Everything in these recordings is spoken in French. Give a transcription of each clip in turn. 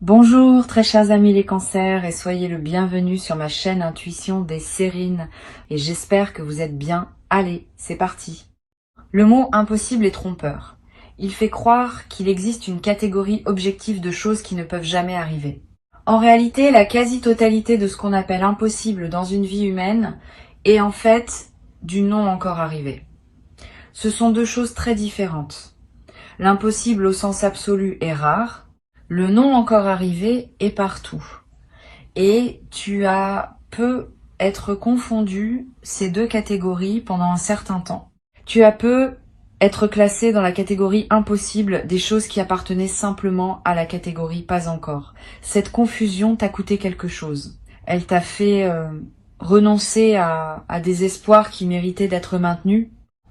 Bonjour très chers amis les cancers et soyez le bienvenu sur ma chaîne Intuition des Sérines et j'espère que vous êtes bien. Allez, c'est parti. Le mot impossible est trompeur. Il fait croire qu'il existe une catégorie objective de choses qui ne peuvent jamais arriver. En réalité, la quasi-totalité de ce qu'on appelle impossible dans une vie humaine est en fait du non encore arrivé. Ce sont deux choses très différentes. L'impossible au sens absolu est rare. Le non encore arrivé est partout. Et peux être confondu ces deux catégories pendant un certain temps. Tu peux être classé dans la catégorie impossible des choses qui appartenaient simplement à la catégorie pas encore. Cette confusion t'a coûté quelque chose. Elle t'a fait renoncer à des espoirs qui méritaient d'être maintenus.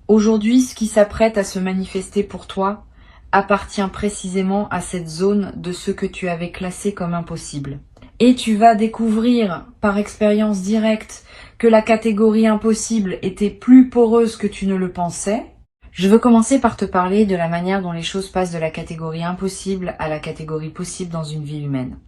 Aujourd'hui, ce qui s'apprête à se manifester pour toi appartient précisément à cette zone de ce que tu avais classé comme impossible. Et tu vas découvrir par expérience directe que la catégorie impossible était plus poreuse que tu ne le pensais. Je veux commencer par te parler de la manière dont les choses passent de la catégorie impossible à la catégorie possible dans une vie humaine.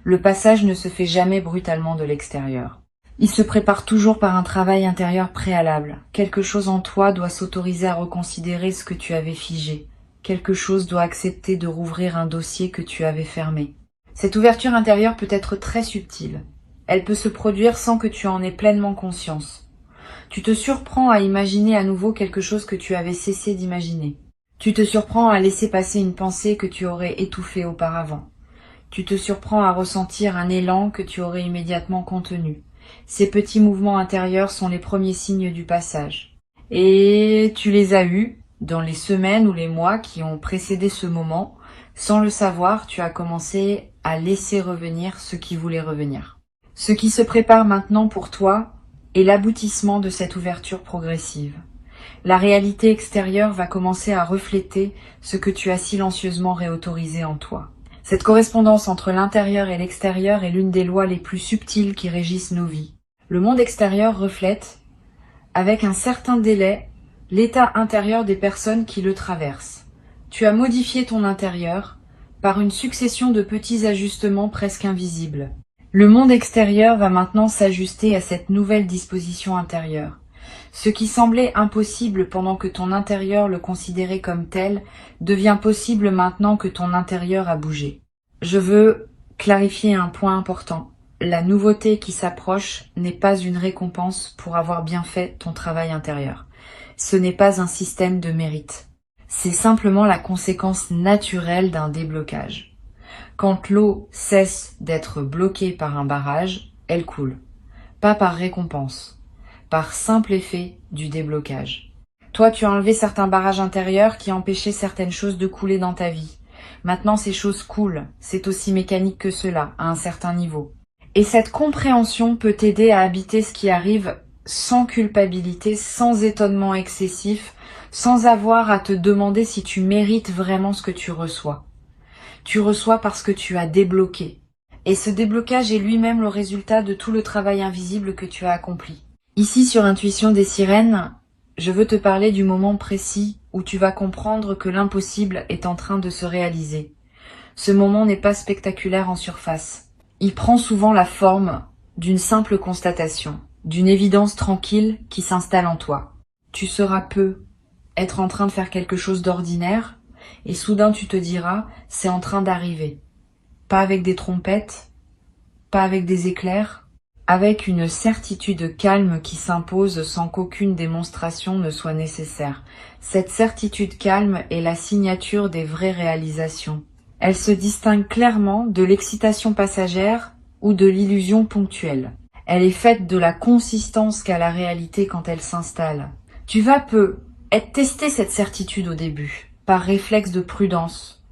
Le passage ne se fait jamais brutalement de l'extérieur. Il se prépare toujours par un travail intérieur préalable. Quelque chose en toi doit s'autoriser à reconsidérer ce que tu avais figé. Quelque chose doit accepter de rouvrir un dossier que tu avais fermé. Cette ouverture intérieure peut être très subtile. Elle peut se produire sans que tu en aies pleinement conscience. Tu te surprends à imaginer à nouveau quelque chose que tu avais cessé d'imaginer. Tu te surprends à laisser passer une pensée que tu aurais étouffée auparavant. Tu te surprends à ressentir un élan que tu aurais immédiatement contenu. Ces petits mouvements intérieurs sont les premiers signes du passage. Et tu les as eus dans les semaines ou les mois qui ont précédé ce moment. Sans le savoir, tu as commencé à laisser revenir ce qui voulait revenir. Ce qui se prépare maintenant pour toi est l'aboutissement de cette ouverture progressive. La réalité extérieure va commencer à refléter ce que tu as silencieusement réautorisé en toi. Cette correspondance entre l'intérieur et l'extérieur est l'une des lois les plus subtiles qui régissent nos vies. Le monde extérieur reflète, avec un certain délai, l'état intérieur des personnes qui le traversent. Tu as modifié ton intérieur par une succession de petits ajustements presque invisibles. Le monde extérieur va maintenant s'ajuster à cette nouvelle disposition intérieure. Ce qui semblait impossible pendant que ton intérieur le considérait comme tel devient possible maintenant que ton intérieur a bougé. Je veux clarifier un point important. La nouveauté qui s'approche n'est pas une récompense pour avoir bien fait ton travail intérieur. Ce n'est pas un système de mérite. C'est simplement la conséquence naturelle d'un déblocage. Quand l'eau cesse d'être bloquée par un barrage, elle coule. Pas par récompense, par simple effet du déblocage. Toi, tu as enlevé certains barrages intérieurs qui empêchaient certaines choses de couler dans ta vie. Maintenant, ces choses coulent. C'est aussi mécanique que cela, à un certain niveau. Et cette compréhension peut t'aider à habiter ce qui arrive sans culpabilité, sans étonnement excessif, sans avoir à te demander si tu mérites vraiment ce que tu reçois. Tu reçois parce que tu as débloqué. Et ce déblocage est lui-même le résultat de tout le travail invisible que tu as accompli. Ici, sur Intuition des Sirènes, je veux te parler du moment précis où tu vas comprendre que l'impossible est en train de se réaliser. Ce moment n'est pas spectaculaire en surface. Il prend souvent la forme d'une simple constatation, d'une évidence tranquille qui s'installe en toi. Tu sauras peu être en train de faire quelque chose d'ordinaire, et soudain tu te diras, c'est en train d'arriver. Pas avec des trompettes, pas avec des éclairs, avec une certitude calme qui s'impose sans qu'aucune démonstration ne soit nécessaire. Cette certitude calme est la signature des vraies réalisations. Elle se distingue clairement de l'excitation passagère ou de l'illusion ponctuelle. Elle est faite de la consistance qu'a la réalité quand elle s'installe. Tu vas tester cette certitude au début, par réflexe de prudence.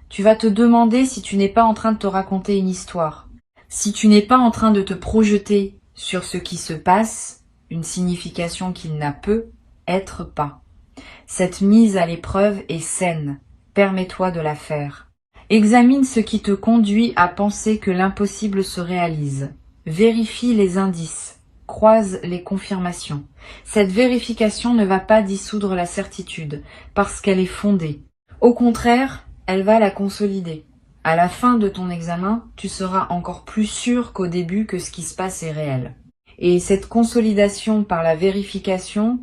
Tu vas te demander si tu n'es pas en train de te raconter une histoire, si tu n'es pas en train de te projeter sur ce qui se passe, une signification qu'il n'a peut être pas. Cette mise à l'épreuve est saine, permets-toi de la faire. Examine ce qui te conduit à penser que l'impossible se réalise. Vérifie les indices, croise les confirmations. Cette vérification ne va pas dissoudre la certitude, parce qu'elle est fondée. Au contraire, elle va la consolider. À la fin de ton examen, tu seras encore plus sûr qu'au début que ce qui se passe est réel. Et cette consolidation par la vérification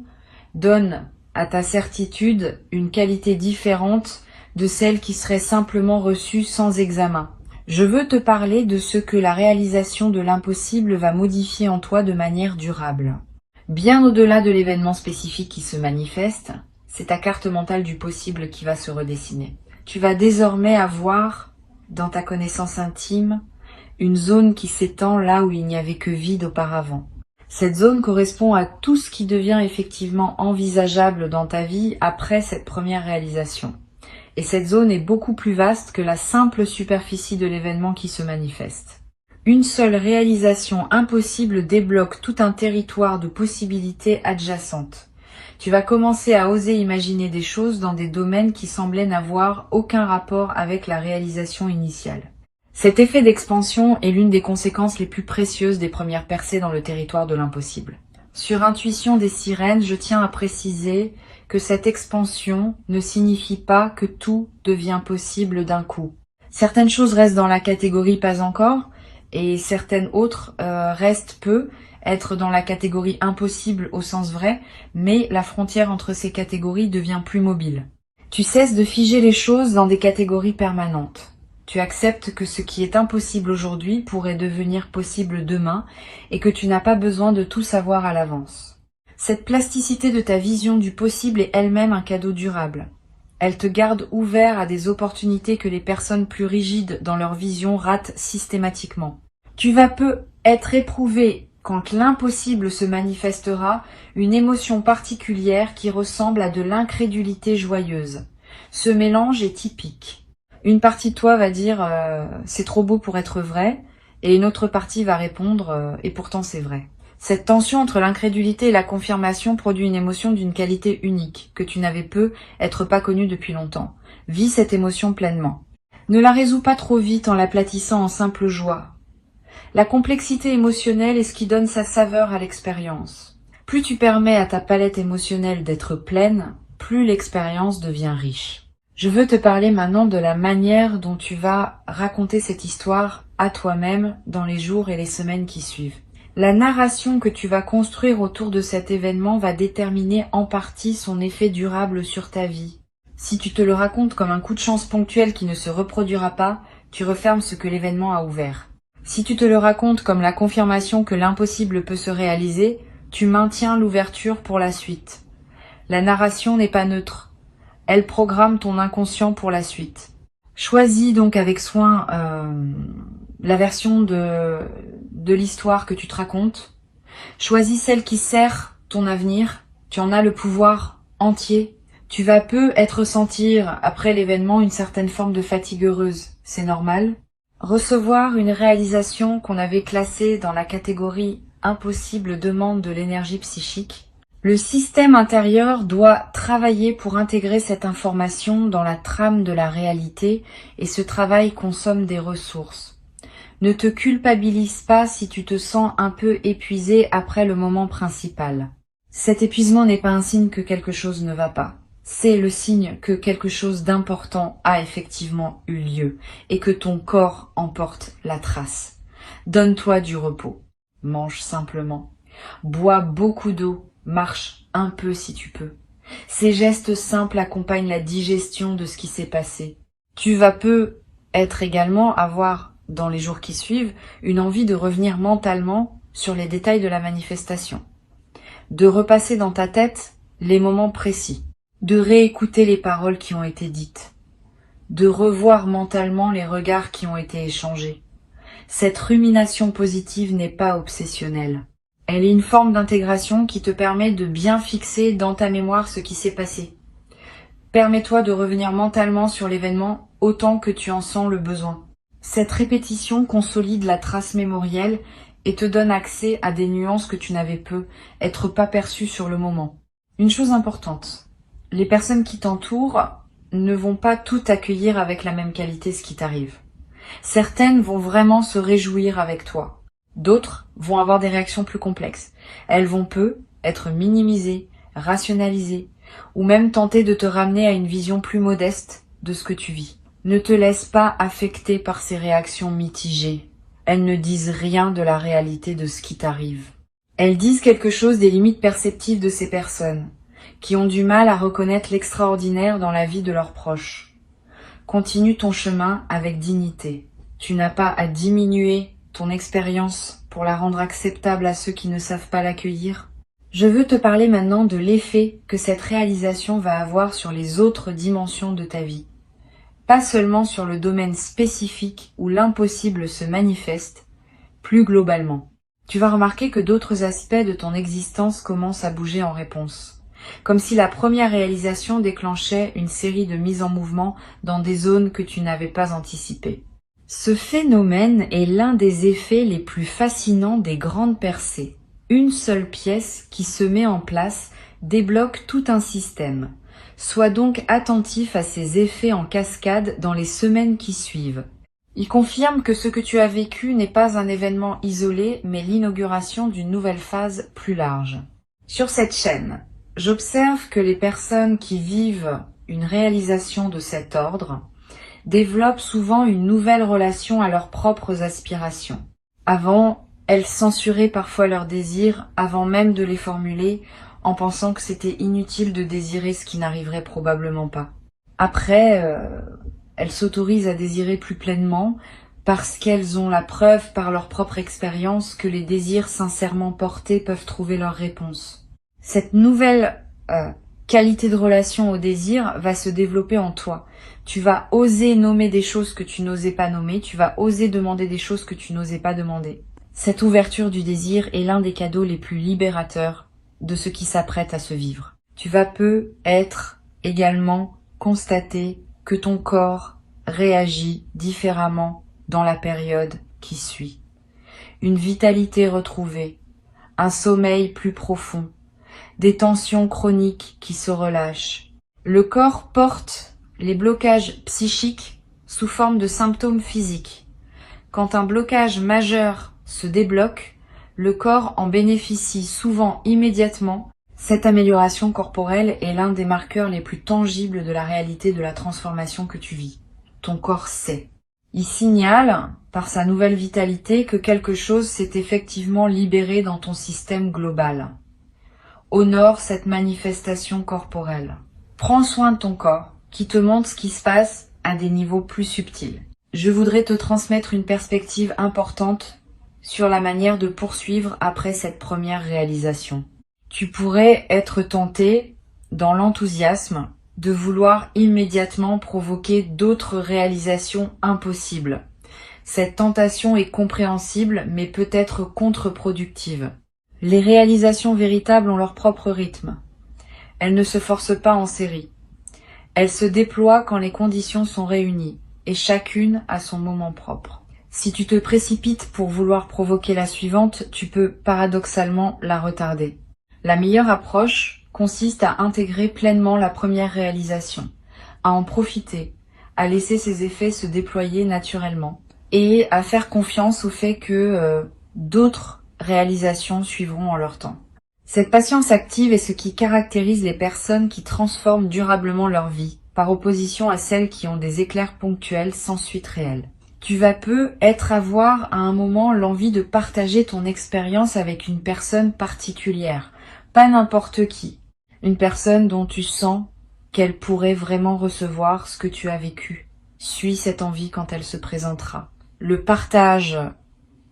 donne à ta certitude une qualité différente de celle qui serait simplement reçue sans examen. Je veux te parler de ce que la réalisation de l'impossible va modifier en toi de manière durable. Bien au-delà de l'événement spécifique qui se manifeste, c'est ta carte mentale du possible qui va se redessiner. Tu vas désormais avoir, dans ta connaissance intime, une zone qui s'étend là où il n'y avait que vide auparavant. Cette zone correspond à tout ce qui devient effectivement envisageable dans ta vie après cette première réalisation. Et cette zone est beaucoup plus vaste que la simple superficie de l'événement qui se manifeste. Une seule réalisation impossible débloque tout un territoire de possibilités adjacentes. Tu vas commencer à oser imaginer des choses dans des domaines qui semblaient n'avoir aucun rapport avec la réalisation initiale. Cet effet d'expansion est l'une des conséquences les plus précieuses des premières percées dans le territoire de l'impossible. Sur intuition des sirènes, je tiens à préciser que cette expansion ne signifie pas que tout devient possible d'un coup. Certaines choses restent dans la catégorie pas encore, et certaines autres restent être dans la catégorie impossible au sens vrai, mais la frontière entre ces catégories devient plus mobile. Tu cesses de figer les choses dans des catégories permanentes. Tu acceptes que ce qui est impossible aujourd'hui pourrait devenir possible demain et que tu n'as pas besoin de tout savoir à l'avance. Cette plasticité de ta vision du possible est elle-même un cadeau durable. Elle te garde ouvert à des opportunités que les personnes plus rigides dans leur vision ratent systématiquement. Tu vas être éprouvé quand l'impossible se manifestera, une émotion particulière qui ressemble à de l'incrédulité joyeuse. Ce mélange est typique. Une partie de toi va dire c'est trop beau pour être vrai, et une autre partie va répondre et pourtant c'est vrai. Cette tension entre l'incrédulité et la confirmation produit une émotion d'une qualité unique, que tu n'avais être pas connue depuis longtemps. Vis cette émotion pleinement. Ne la résous pas trop vite en l'aplatissant en simple joie. La complexité émotionnelle est ce qui donne sa saveur à l'expérience. Plus tu permets à ta palette émotionnelle d'être pleine, plus l'expérience devient riche. Je veux te parler maintenant de la manière dont tu vas raconter cette histoire à toi-même dans les jours et les semaines qui suivent. La narration que tu vas construire autour de cet événement va déterminer en partie son effet durable sur ta vie. Si tu te le racontes comme un coup de chance ponctuel qui ne se reproduira pas, tu refermes ce que l'événement a ouvert. Si tu te le racontes comme la confirmation que l'impossible peut se réaliser, tu maintiens l'ouverture pour la suite. La narration n'est pas neutre. Elle programme ton inconscient pour la suite. Choisis donc avec soin la version de l'histoire que tu te racontes. Choisis celle qui sert ton avenir. Tu en as le pouvoir entier. Tu vas ressentir après l'événement une certaine forme de fatigue heureuse. C'est normal. Recevoir une réalisation qu'on avait classée dans la catégorie impossible demande de l'énergie psychique. Le système intérieur doit travailler pour intégrer cette information dans la trame de la réalité et ce travail consomme des ressources. Ne te culpabilise pas si tu te sens un peu épuisé après le moment principal. Cet épuisement n'est pas un signe que quelque chose ne va pas. C'est le signe que quelque chose d'important a effectivement eu lieu et que ton corps en porte la trace. Donne-toi du repos. Mange simplement. Bois beaucoup d'eau. Marche un peu si tu peux. Ces gestes simples accompagnent la digestion de ce qui s'est passé. Tu vas être également avoir, dans les jours qui suivent, une envie de revenir mentalement sur les détails de la manifestation. De repasser dans ta tête les moments précis. De réécouter les paroles qui ont été dites. De revoir mentalement les regards qui ont été échangés. Cette rumination positive n'est pas obsessionnelle. Elle est une forme d'intégration qui te permet de bien fixer dans ta mémoire ce qui s'est passé. Permets-toi de revenir mentalement sur l'événement autant que tu en sens le besoin. Cette répétition consolide la trace mémorielle et te donne accès à des nuances que tu n'avais être pas perçues sur le moment. Une chose importante, les personnes qui t'entourent ne vont pas tout accueillir avec la même qualité ce qui t'arrive. Certaines vont vraiment se réjouir avec toi. D'autres vont avoir des réactions plus complexes. Elles vont être minimisées, rationalisées, ou même tenter de te ramener à une vision plus modeste de ce que tu vis. Ne te laisse pas affecter par ces réactions mitigées. Elles ne disent rien de la réalité de ce qui t'arrive. Elles disent quelque chose des limites perceptives de ces personnes, qui ont du mal à reconnaître l'extraordinaire dans la vie de leurs proches. Continue ton chemin avec dignité. Tu n'as pas à diminuer ton expérience pour la rendre acceptable à ceux qui ne savent pas l'accueillir. Je veux te parler maintenant de l'effet que cette réalisation va avoir sur les autres dimensions de ta vie. Pas seulement sur le domaine spécifique où l'impossible se manifeste, plus globalement. Tu vas remarquer que d'autres aspects de ton existence commencent à bouger en réponse. Comme si la première réalisation déclenchait une série de mises en mouvement dans des zones que tu n'avais pas anticipées. Ce phénomène est l'un des effets les plus fascinants des grandes percées. Une seule pièce qui se met en place débloque tout un système. Sois donc attentif à ces effets en cascade dans les semaines qui suivent. Il confirme que ce que tu as vécu n'est pas un événement isolé, mais l'inauguration d'une nouvelle phase plus large. Sur cette chaîne, j'observe que les personnes qui vivent une réalisation de cet ordre développent souvent une nouvelle relation à leurs propres aspirations. Avant, elles censuraient parfois leurs désirs avant même de les formuler, en pensant que c'était inutile de désirer ce qui n'arriverait probablement pas. Après, elles s'autorisent à désirer plus pleinement parce qu'elles ont la preuve par leur propre expérience que les désirs sincèrement portés peuvent trouver leur réponse. Cette nouvelle qualité de relation au désir va se développer en toi. Tu vas oser nommer des choses que tu n'osais pas nommer, tu vas oser demander des choses que tu n'osais pas demander. Cette ouverture du désir est l'un des cadeaux les plus libérateurs de ce qui s'apprête à se vivre. Tu vas peut-être également constater que ton corps réagit différemment dans la période qui suit. Une vitalité retrouvée, un sommeil plus profond, des tensions chroniques qui se relâchent. Le corps porte les blocages psychiques sous forme de symptômes physiques. Quand un blocage majeur se débloque, le corps en bénéficie souvent immédiatement. Cette amélioration corporelle est l'un des marqueurs les plus tangibles de la réalité de la transformation que tu vis. Ton corps sait. Il signale, par sa nouvelle vitalité, que quelque chose s'est effectivement libéré dans ton système global. Honore cette manifestation corporelle. Prends soin de ton corps, qui te montre ce qui se passe à des niveaux plus subtils. Je voudrais te transmettre une perspective importante sur la manière de poursuivre après cette première réalisation. Tu pourrais être tenté, dans l'enthousiasme, de vouloir immédiatement provoquer d'autres réalisations impossibles. Cette tentation est compréhensible, mais peut être contre-productive. Les réalisations véritables ont leur propre rythme. Elles ne se forcent pas en série. Elles se déploient quand les conditions sont réunies, et chacune a son moment propre. Si tu te précipites pour vouloir provoquer la suivante, tu peux paradoxalement la retarder. La meilleure approche consiste à intégrer pleinement la première réalisation, à en profiter, à laisser ses effets se déployer naturellement et à faire confiance au fait que d'autres réalisations suivront en leur temps. Cette patience active est ce qui caractérise les personnes qui transforment durablement leur vie, par opposition à celles qui ont des éclairs ponctuels sans suite réelle. Tu vas peut-être avoir à un moment l'envie de partager ton expérience avec une personne particulière, pas n'importe qui, une personne dont tu sens qu'elle pourrait vraiment recevoir ce que tu as vécu. Suis cette envie quand elle se présentera. Le partage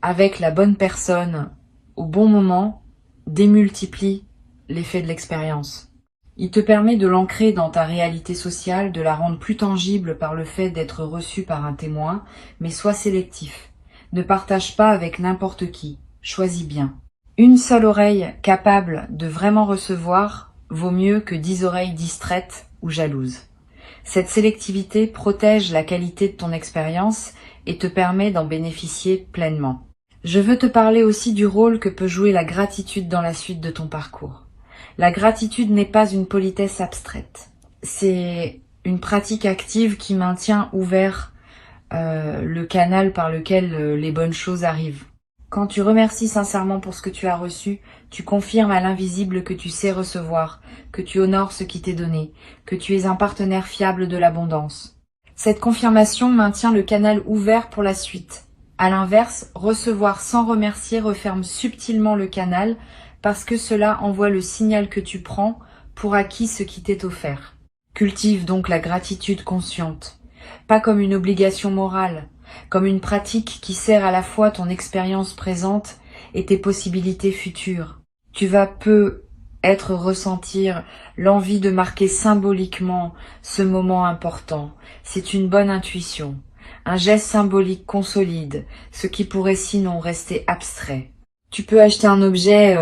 avec la bonne personne au bon moment démultiplie l'effet de l'expérience. Il te permet de l'ancrer dans ta réalité sociale, de la rendre plus tangible par le fait d'être reçu par un témoin, mais sois sélectif. Ne partage pas avec n'importe qui. Choisis bien. Une seule oreille capable de vraiment recevoir vaut mieux que 10 oreilles distraites ou jalouses. Cette sélectivité protège la qualité de ton expérience et te permet d'en bénéficier pleinement. Je veux te parler aussi du rôle que peut jouer la gratitude dans la suite de ton parcours. La gratitude n'est pas une politesse abstraite. C'est une pratique active qui maintient ouvert le canal par lequel les bonnes choses arrivent. Quand tu remercies sincèrement pour ce que tu as reçu, tu confirmes à l'invisible que tu sais recevoir, que tu honores ce qui t'est donné, que tu es un partenaire fiable de l'abondance. Cette confirmation maintient le canal ouvert pour la suite. À l'inverse, recevoir sans remercier referme subtilement le canal parce que cela envoie le signal que tu prends pour acquis ce qui t'est offert. Cultive donc la gratitude consciente, pas comme une obligation morale, comme une pratique qui sert à la fois ton expérience présente et tes possibilités futures. Tu vas ressentir l'envie de marquer symboliquement ce moment important. C'est une bonne intuition. Un geste symbolique consolide ce qui pourrait sinon rester abstrait. Tu peux acheter un objet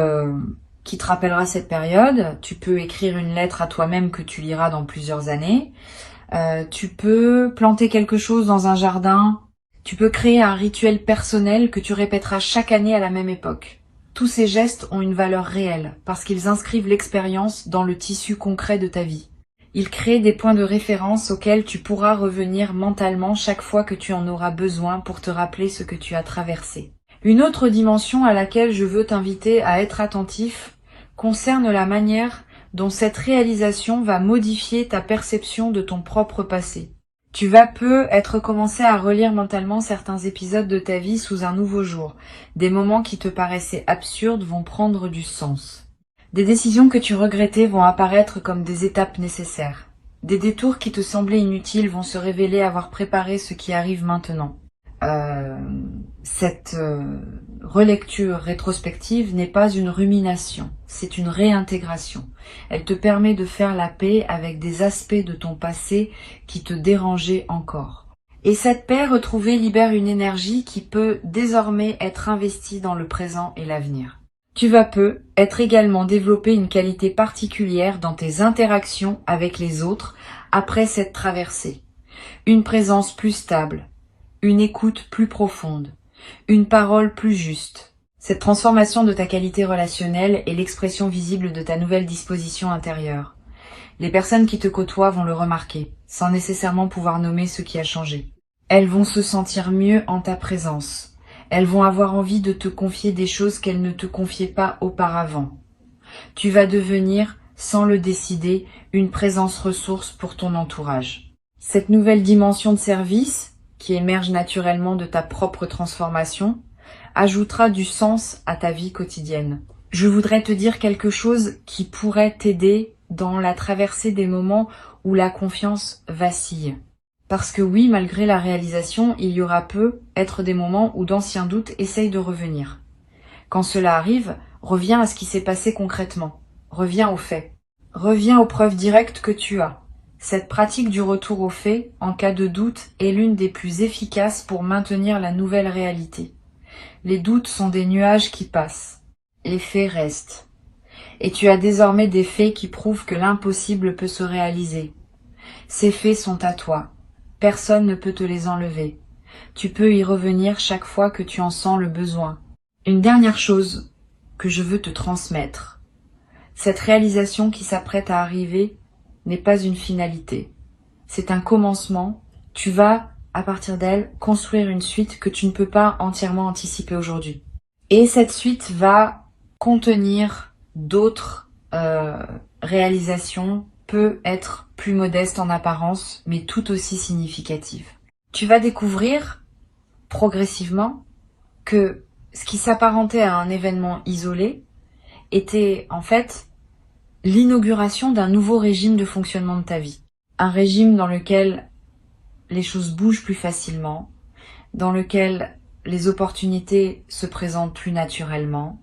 qui te rappellera cette période. Tu peux écrire une lettre à toi-même que tu liras dans plusieurs années. Tu peux planter quelque chose dans un jardin. Tu peux créer un rituel personnel que tu répéteras chaque année à la même époque. Tous ces gestes ont une valeur réelle parce qu'ils inscrivent l'expérience dans le tissu concret de ta vie. Ils créent des points de référence auxquels tu pourras revenir mentalement chaque fois que tu en auras besoin pour te rappeler ce que tu as traversé. Une autre dimension à laquelle je veux t'inviter à être attentif concerne la manière dont cette réalisation va modifier ta perception de ton propre passé. Tu vas commencer à relire mentalement certains épisodes de ta vie sous un nouveau jour. Des moments qui te paraissaient absurdes vont prendre du sens. Des décisions que tu regrettais vont apparaître comme des étapes nécessaires. Des détours qui te semblaient inutiles vont se révéler avoir préparé ce qui arrive maintenant. Cette relecture rétrospective n'est pas une rumination, c'est une réintégration. Elle te permet de faire la paix avec des aspects de ton passé qui te dérangeaient encore. Et cette paix retrouvée libère une énergie qui peut désormais être investie dans le présent et l'avenir. Tu vas être également développer une qualité particulière dans tes interactions avec les autres après cette traversée. Une présence plus stable, une écoute plus profonde, une parole plus juste. Cette transformation de ta qualité relationnelle est l'expression visible de ta nouvelle disposition intérieure. Les personnes qui te côtoient vont le remarquer, sans nécessairement pouvoir nommer ce qui a changé. Elles vont se sentir mieux en ta présence. Elles vont avoir envie de te confier des choses qu'elles ne te confiaient pas auparavant. Tu vas devenir, sans le décider, une présence ressource pour ton entourage. Cette nouvelle dimension de service, qui émerge naturellement de ta propre transformation, ajoutera du sens à ta vie quotidienne. Je voudrais te dire quelque chose qui pourrait t'aider dans la traversée des moments où la confiance vacille. Parce que oui, malgré la réalisation, il y aura être des moments où d'anciens doutes essayent de revenir. Quand cela arrive, reviens à ce qui s'est passé concrètement. Reviens aux faits. Reviens aux preuves directes que tu as. Cette pratique du retour aux faits, en cas de doute, est l'une des plus efficaces pour maintenir la nouvelle réalité. Les doutes sont des nuages qui passent. Les faits restent. Et tu as désormais des faits qui prouvent que l'impossible peut se réaliser. Ces faits sont à toi. Personne ne peut te les enlever. Tu peux y revenir chaque fois que tu en sens le besoin. Une dernière chose que je veux te transmettre. Cette réalisation qui s'apprête à arriver n'est pas une finalité. C'est un commencement. Tu vas, à partir d'elle, construire une suite que tu ne peux pas entièrement anticiper aujourd'hui. Et cette suite va contenir d'autres réalisations, peut être plus modestes en apparence, mais tout aussi significatives. Tu vas découvrir progressivement que ce qui s'apparentait à un événement isolé était en fait l'inauguration d'un nouveau régime de fonctionnement de ta vie. Un régime dans lequel les choses bougent plus facilement, dans lequel les opportunités se présentent plus naturellement,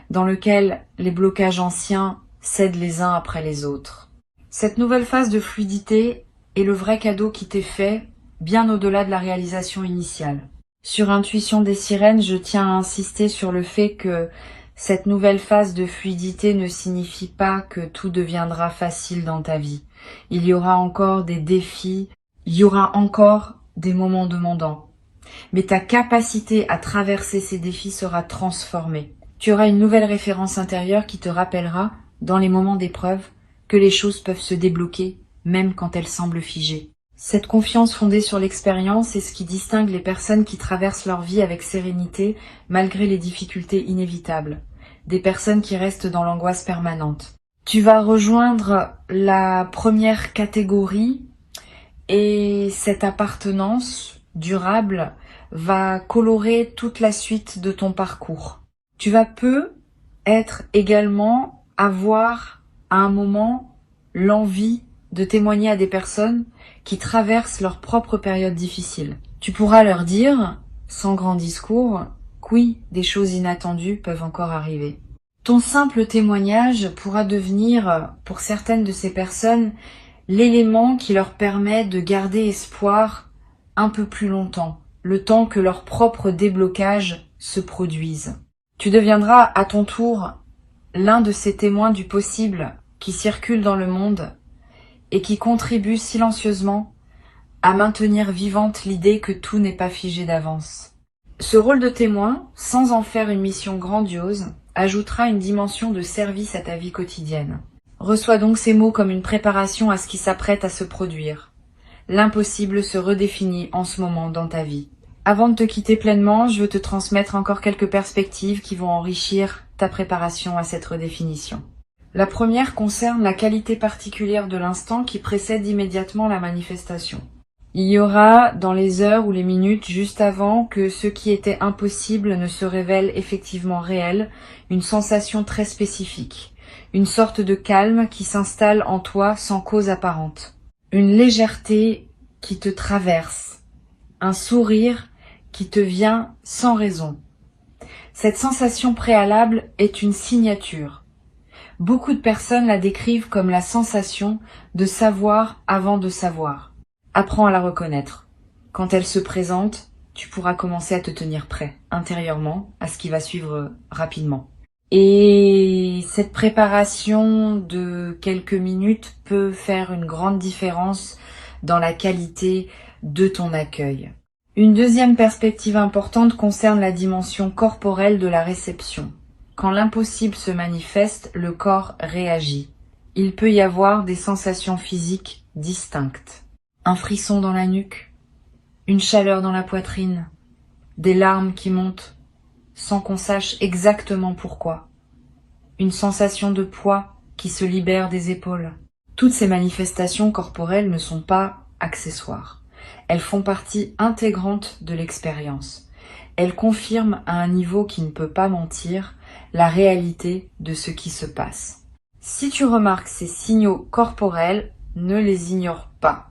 dans lequel les blocages anciens cèdent les uns après les autres. Cette nouvelle phase de fluidité est le vrai cadeau qui t'est fait, bien au-delà de la réalisation initiale. Sur Intuition des Sirènes, je tiens à insister sur le fait que cette nouvelle phase de fluidité ne signifie pas que tout deviendra facile dans ta vie. Il y aura encore des défis, il y aura encore des moments demandants. Mais ta capacité à traverser ces défis sera transformée. Tu auras une nouvelle référence intérieure qui te rappellera, dans les moments d'épreuve, que les choses peuvent se débloquer, même quand elles semblent figées. Cette confiance fondée sur l'expérience est ce qui distingue les personnes qui traversent leur vie avec sérénité, malgré les difficultés inévitables. Des personnes qui restent dans l'angoisse permanente. Tu vas rejoindre la première catégorie Et cette appartenance durable va colorer toute la suite de ton parcours. Tu vas être également avoir à un moment l'envie de témoigner à des personnes qui traversent leur propre période difficile. Tu pourras leur dire, sans grand discours, que oui, des choses inattendues peuvent encore arriver. Ton simple témoignage pourra devenir, pour certaines de ces personnes, l'élément qui leur permet de garder espoir un peu plus longtemps, le temps que leur propre déblocage se produise. Tu deviendras à ton tour l'un de ces témoins du possible qui circulent dans le monde et qui contribuent silencieusement à maintenir vivante l'idée que tout n'est pas figé d'avance. Ce rôle de témoin, sans en faire une mission grandiose, ajoutera une dimension de service à ta vie quotidienne. Reçois donc ces mots comme une préparation à ce qui s'apprête à se produire. L'impossible se redéfinit en ce moment dans ta vie. Avant de te quitter pleinement, je veux te transmettre encore quelques perspectives qui vont enrichir ta préparation à cette redéfinition. La première concerne la qualité particulière de l'instant qui précède immédiatement la manifestation. Il y aura, dans les heures ou les minutes juste avant que ce qui était impossible ne se révèle effectivement réel, une sensation très spécifique, une sorte de calme qui s'installe en toi sans cause apparente, une légèreté qui te traverse, un sourire qui te vient sans raison. Cette sensation préalable est une signature. Beaucoup de personnes la décrivent comme la sensation de savoir avant de savoir. Apprends à la reconnaître. Quand elle se présente, tu pourras commencer à te tenir prêt, intérieurement, à ce qui va suivre rapidement. Et cette préparation de quelques minutes peut faire une grande différence dans la qualité de ton accueil. Une deuxième perspective importante concerne la dimension corporelle de la réception. Quand l'impossible se manifeste, le corps réagit. Il peut y avoir des sensations physiques distinctes. Un frisson dans la nuque, une chaleur dans la poitrine, des larmes qui montent, sans qu'on sache exactement pourquoi, une sensation de poids qui se libère des épaules. Toutes ces manifestations corporelles ne sont pas accessoires. Elles font partie intégrante de l'expérience. Elles confirment à un niveau qui ne peut pas mentir la réalité de ce qui se passe. Si tu remarques ces signaux corporels, ne les ignore pas.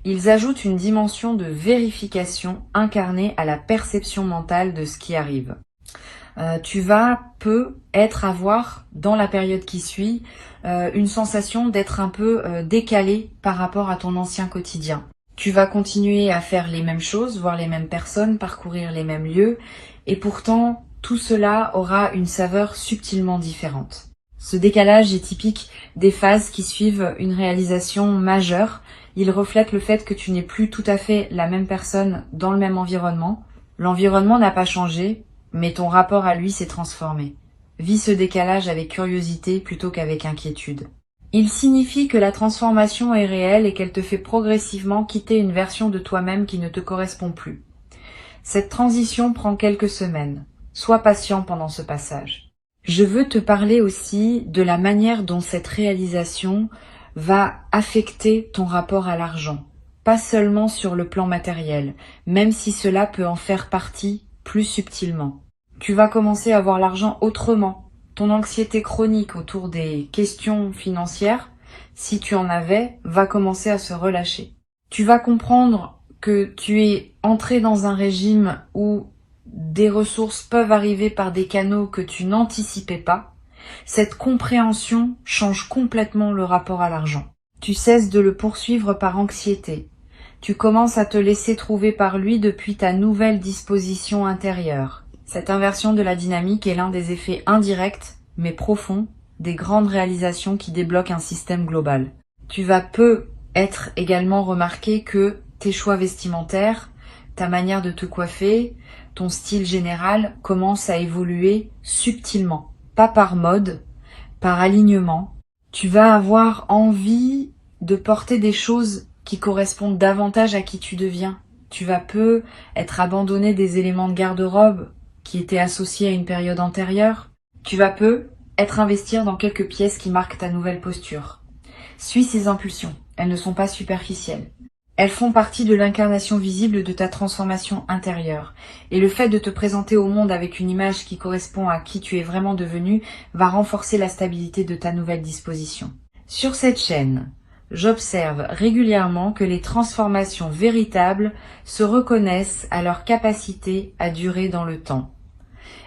Ils ajoutent une dimension de vérification incarnée à la perception mentale de ce qui arrive. Tu vas avoir, dans la période qui suit, une sensation d'être un peu décalé par rapport à ton ancien quotidien. Tu vas continuer à faire les mêmes choses, voir les mêmes personnes, parcourir les mêmes lieux, et pourtant, tout cela aura une saveur subtilement différente. Ce décalage est typique des phases qui suivent une réalisation majeure. Il reflète le fait que tu n'es plus tout à fait la même personne dans le même environnement. L'environnement n'a pas changé, mais ton rapport à lui s'est transformé. Vis ce décalage avec curiosité plutôt qu'avec inquiétude. Il signifie que la transformation est réelle et qu'elle te fait progressivement quitter une version de toi-même qui ne te correspond plus. Cette transition prend quelques semaines. Sois patient pendant ce passage. Je veux te parler aussi de la manière dont cette réalisation va affecter ton rapport à l'argent. Pas seulement sur le plan matériel, même si cela peut en faire partie plus subtilement. Tu vas commencer à voir l'argent autrement. Ton anxiété chronique autour des questions financières, si tu en avais, va commencer à se relâcher. Tu vas comprendre que tu es entré dans un régime où des ressources peuvent arriver par des canaux que tu n'anticipais pas. Cette compréhension change complètement le rapport à l'argent. Tu cesses de le poursuivre par anxiété. Tu commences à te laisser trouver par lui depuis ta nouvelle disposition intérieure. Cette inversion de la dynamique est l'un des effets indirects, mais profonds, des grandes réalisations qui débloquent un système global. Tu vas être également remarqué que tes choix vestimentaires, ta manière de te coiffer, ton style général commence à évoluer subtilement. Pas par mode, par alignement. Tu vas avoir envie de porter des choses qui correspondent davantage à qui tu deviens. Tu vas être abandonné des éléments de garde-robe qui étaient associés à une période antérieure. Tu vas être investir dans quelques pièces qui marquent ta nouvelle posture. Suis ces impulsions, elles ne sont pas superficielles. Elles font partie de l'incarnation visible de ta transformation intérieure. Et le fait de te présenter au monde avec une image qui correspond à qui tu es vraiment devenu va renforcer la stabilité de ta nouvelle disposition. Sur cette chaîne, j'observe régulièrement que les transformations véritables se reconnaissent à leur capacité à durer dans le temps.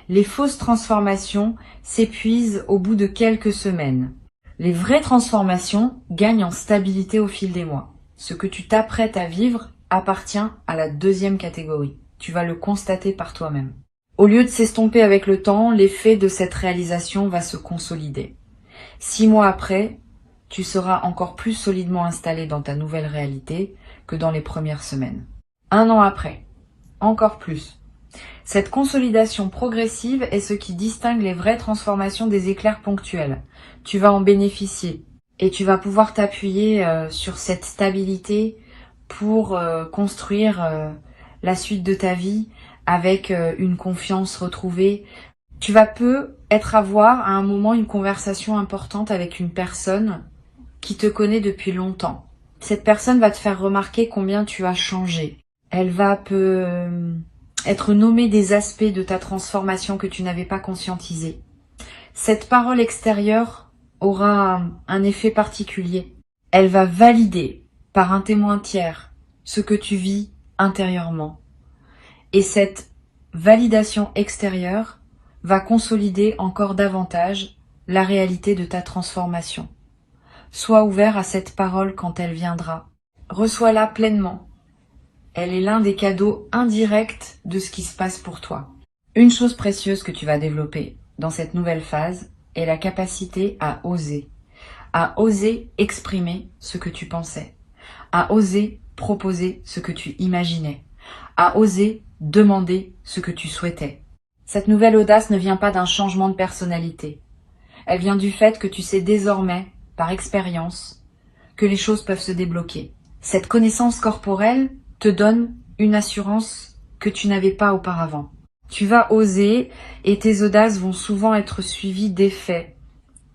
Les fausses transformations s'épuisent au bout de quelques semaines. Les vraies transformations gagnent en stabilité au fil des mois. Ce que tu t'apprêtes à vivre appartient à la deuxième catégorie. Tu vas le constater par toi-même. Au lieu de s'estomper avec le temps, l'effet de cette réalisation va se consolider. 6 mois après, tu seras encore plus solidement installé dans ta nouvelle réalité que dans les premières semaines. 1 an après, encore plus. Cette consolidation progressive est ce qui distingue les vraies transformations des éclairs ponctuels. Tu vas en bénéficier et tu vas pouvoir t'appuyer sur cette stabilité pour construire la suite de ta vie avec une confiance retrouvée. Tu vas avoir à un moment une conversation importante avec une personne qui te connaît depuis longtemps. Cette personne va te faire remarquer combien tu as changé. Elle va être nommée des aspects de ta transformation que tu n'avais pas conscientisés. Cette parole extérieure aura un effet particulier. Elle va valider par un témoin tiers ce que tu vis intérieurement. Et cette validation extérieure va consolider encore davantage la réalité de ta transformation. Sois ouvert à cette parole quand elle viendra. Reçois-la pleinement. Elle est l'un des cadeaux indirects de ce qui se passe pour toi. Une chose précieuse que tu vas développer dans cette nouvelle phase est la capacité à oser exprimer ce que tu pensais, à oser proposer ce que tu imaginais, à oser demander ce que tu souhaitais. Cette nouvelle audace ne vient pas d'un changement de personnalité. Elle vient du fait que tu sais désormais, par expérience, que les choses peuvent se débloquer. Cette connaissance corporelle te donne une assurance que tu n'avais pas auparavant. Tu vas oser et tes audaces vont souvent être suivies d'effets,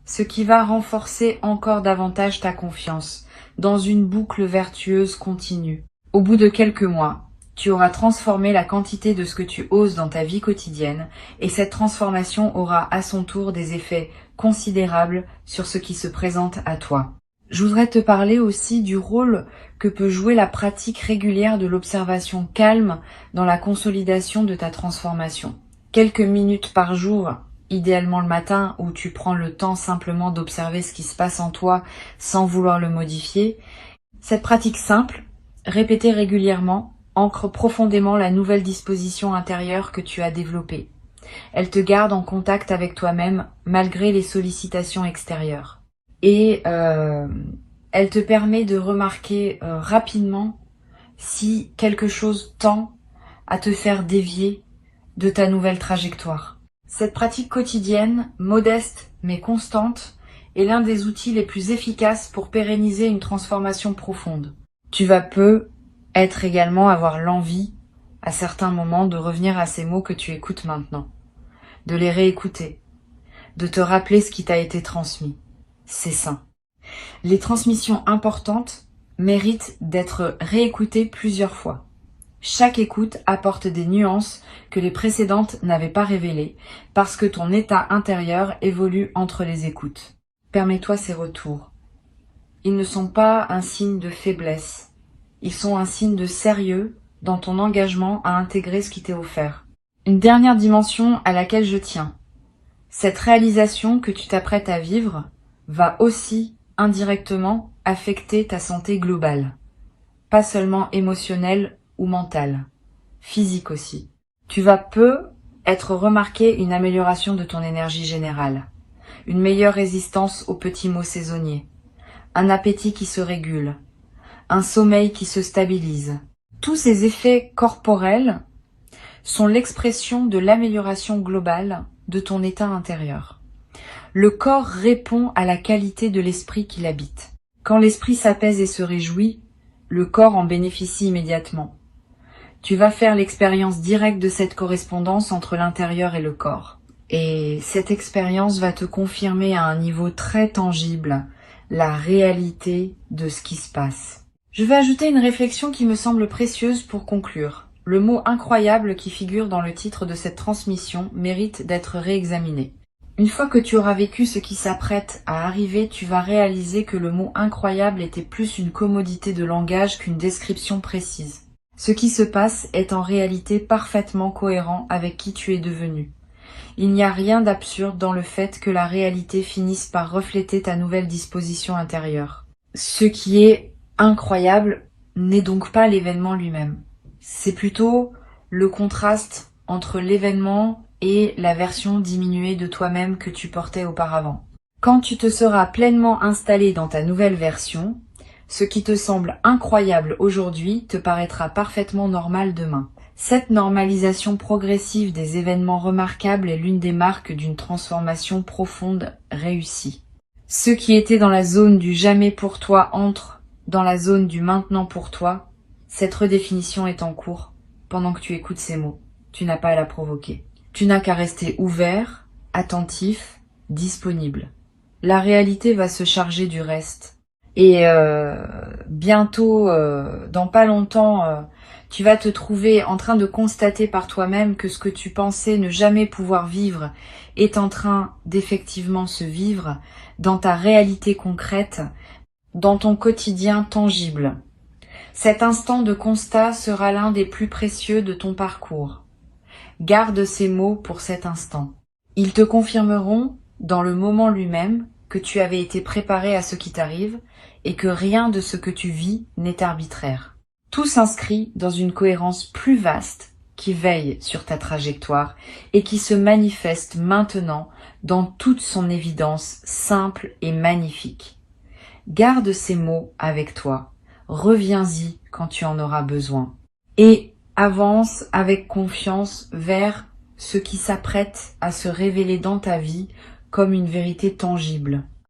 ce qui va renforcer encore davantage ta confiance dans une boucle vertueuse continue. Au bout de quelques mois, tu auras transformé la quantité de ce que tu oses dans ta vie quotidienne et cette transformation aura à son tour des effets considérables sur ce qui se présente à toi. Je voudrais te parler aussi du rôle que peut jouer la pratique régulière de l'observation calme dans la consolidation de ta transformation. Quelques minutes par jour, idéalement le matin où tu prends le temps simplement d'observer ce qui se passe en toi sans vouloir le modifier. Cette pratique simple, répétée régulièrement, ancre profondément la nouvelle disposition intérieure que tu as développée. Elle te garde en contact avec toi-même malgré les sollicitations extérieures. Et elle te permet de remarquer rapidement si quelque chose tend à te faire dévier de ta nouvelle trajectoire. Cette pratique quotidienne, modeste mais constante, est l'un des outils les plus efficaces pour pérenniser une transformation profonde. Tu vas être également avoir l'envie, à certains moments, de revenir à ces mots que tu écoutes maintenant, de les réécouter, de te rappeler ce qui t'a été transmis. C'est sain. Les transmissions importantes méritent d'être réécoutées plusieurs fois. Chaque écoute apporte des nuances que les précédentes n'avaient pas révélées parce que ton état intérieur évolue entre les écoutes. Permets-toi ces retours. Ils ne sont pas un signe de faiblesse. Ils sont un signe de sérieux dans ton engagement à intégrer ce qui t'est offert. Une dernière dimension à laquelle je tiens. Cette réalisation que tu t'apprêtes à vivre va aussi indirectement affecter ta santé globale. Pas seulement émotionnelle ou mentale, physique aussi. Tu vas être remarqué une amélioration de ton énergie générale, une meilleure résistance aux petits maux saisonniers, un appétit qui se régule, un sommeil qui se stabilise. Tous ces effets corporels sont l'expression de l'amélioration globale de ton état intérieur. Le corps répond à la qualité de l'esprit qui l'habite. Quand l'esprit s'apaise et se réjouit, le corps en bénéficie immédiatement. Tu vas faire l'expérience directe de cette correspondance entre l'intérieur et le corps. Et cette expérience va te confirmer à un niveau très tangible la réalité de ce qui se passe. Je vais ajouter une réflexion qui me semble précieuse pour conclure. Le mot incroyable qui figure dans le titre de cette transmission mérite d'être réexaminé. Une fois que tu auras vécu ce qui s'apprête à arriver, tu vas réaliser que le mot incroyable était plus une commodité de langage qu'une description précise. Ce qui se passe est en réalité parfaitement cohérent avec qui tu es devenu. Il n'y a rien d'absurde dans le fait que la réalité finisse par refléter ta nouvelle disposition intérieure. Ce qui est incroyable n'est donc pas l'événement lui-même. C'est plutôt le contraste entre l'événement et la version diminuée de toi-même que tu portais auparavant. Quand tu te seras pleinement installé dans ta nouvelle version, ce qui te semble incroyable aujourd'hui te paraîtra parfaitement normal demain. Cette normalisation progressive des événements remarquables est l'une des marques d'une transformation profonde réussie. Ce qui était dans la zone du jamais pour toi entre dans la zone du maintenant pour toi. Cette redéfinition est en cours pendant que tu écoutes ces mots. Tu n'as pas à la provoquer. Tu n'as qu'à rester ouvert, attentif, disponible. La réalité va se charger du reste. Et bientôt, dans pas longtemps, tu vas te trouver en train de constater par toi-même que ce que tu pensais ne jamais pouvoir vivre est en train d'effectivement se vivre dans ta réalité concrète, dans ton quotidien tangible. Cet instant de constat sera l'un des plus précieux de ton parcours. Garde ces mots pour cet instant. Ils te confirmeront, dans le moment lui-même, que tu avais été préparé à ce qui t'arrive et que rien de ce que tu vis n'est arbitraire. Tout s'inscrit dans une cohérence plus vaste qui veille sur ta trajectoire et qui se manifeste maintenant dans toute son évidence simple et magnifique. Garde ces mots avec toi, reviens-y quand tu en auras besoin et avance avec confiance vers ce qui s'apprête à se révéler dans ta vie comme une vérité tangible.